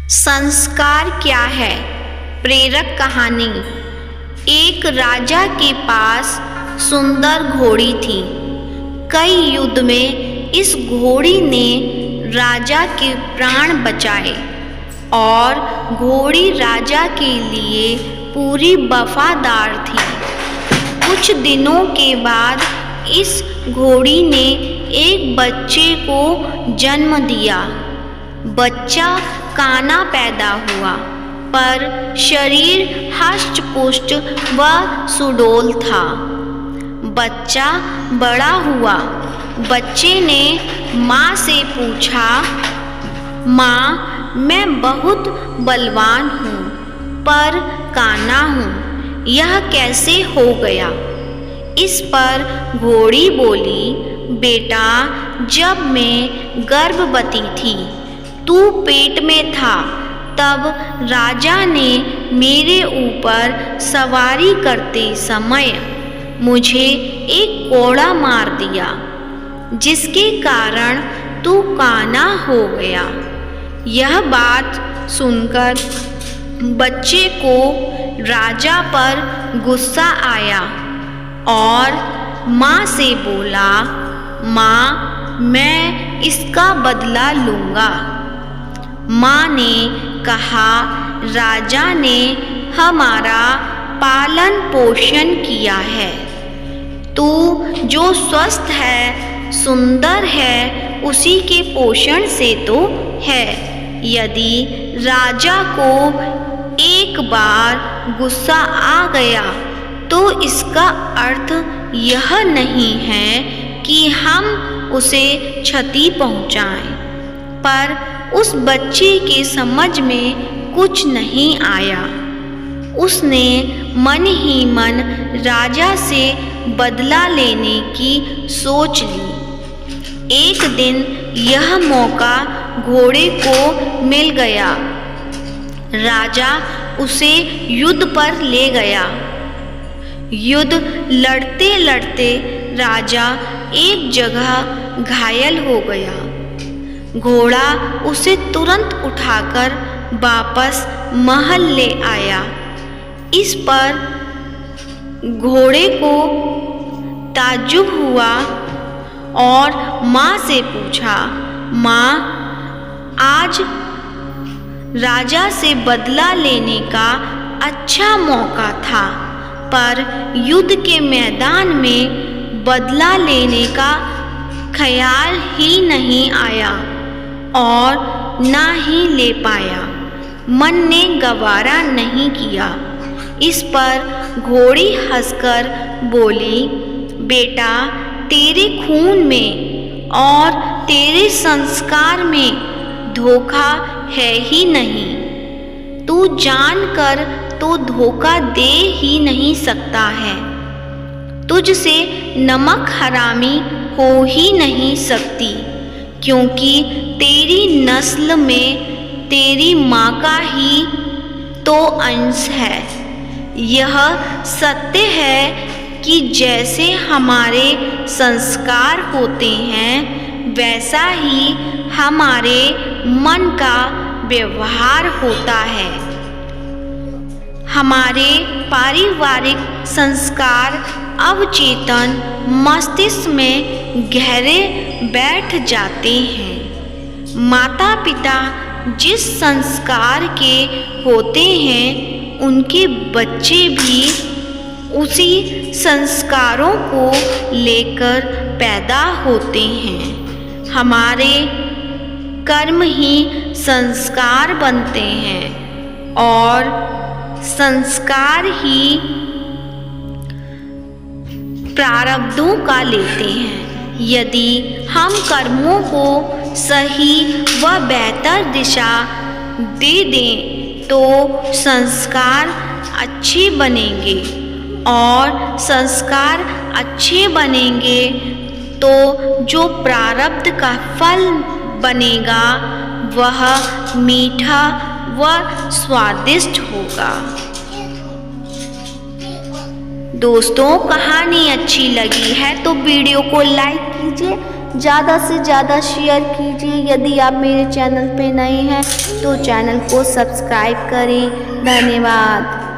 संस्कार क्या है? प्रेरक कहानी। एक राजा के पास सुंदर घोड़ी थी। कई युद्ध में इस घोड़ी ने राजा के प्राण बचाए और घोड़ी राजा के लिए पूरी वफादार थी। कुछ दिनों के बाद इस घोड़ी ने एक बच्चे को जन्म दिया। बच्चा काना पैदा हुआ, पर शरीर हष्ट-पुष्ट व सुडौल था। बच्चा बड़ा हुआ। बच्चे ने माँ से पूछा, माँ, मैं बहुत बलवान हूँ, पर काना हूँ, यह कैसे हो गया? इस पर घोड़ी बोली, बेटा, जब मैं गर्भवती थी, तू पेट में था, तब राजा ने मेरे ऊपर सवारी करते समय मुझे एक कोड़ा मार दिया, जिसके कारण तू काना हो गया। यह बात सुनकर बच्चे को राजा पर गुस्सा आया और माँ से बोला, माँ, मैं इसका बदला लूँगा। माँ ने कहा, राजा ने हमारा पालन पोषण किया है। तू जो स्वस्थ है, सुंदर है, उसी के पोषण से तो है। यदि राजा को एक बार गुस्सा आ गया तो इसका अर्थ यह नहीं है कि हम उसे क्षति पहुँचाएं। पर उस बच्चे के समझ में कुछ नहीं आया। उसने मन ही मन राजा से बदला लेने की सोच ली। एक दिन यह मौका घोड़े को मिल गया। राजा उसे युद्ध पर ले गया। युद्ध लड़ते लड़ते राजा एक जगह घायल हो गया। घोड़ा उसे तुरंत उठाकर वापस महल ले आया। इस पर घोड़े को ताज्जुब हुआ और माँ से पूछा, माँ, आज राजा से बदला लेने का अच्छा मौका था, पर युद्ध के मैदान में बदला लेने का ख्याल ही नहीं आया और ना ही ले पाया। मन ने गवारा नहीं किया। इस पर घोड़ी हंसकर बोली, बेटा, तेरे खून में और तेरे संस्कार में धोखा है ही नहीं। तू जानकर तो धोखा दे ही नहीं सकता है। तुझसे नमक हरामी हो ही नहीं सकती, क्योंकि तेरी नस्ल में तेरी माँ का ही तो अंश है। यह सत्य है कि जैसे हमारे संस्कार होते हैं, वैसा ही हमारे मन का व्यवहार होता है। हमारे पारिवारिक संस्कार अवचेतन मस्तिष्क में गहरे बैठ जाते हैं। माता पिता जिस संस्कार के होते हैं, उनके बच्चे भी उसी संस्कारों को लेकर पैदा होते हैं। हमारे कर्म ही संस्कार बनते हैं और संस्कार ही प्रारब्धों का लेते हैं। यदि हम कर्मों को सही व बेहतर दिशा दे दें तो संस्कार अच्छे बनेंगे, और संस्कार अच्छे बनेंगे तो जो प्रारब्ध का फल बनेगा वह मीठा व स्वादिष्ट होगा। दोस्तों, कहानी अच्छी लगी है तो वीडियो को लाइक कीजिए, ज़्यादा से ज़्यादा शेयर कीजिए। यदि आप मेरे चैनल पे नए हैं तो चैनल को सब्सक्राइब करें। धन्यवाद।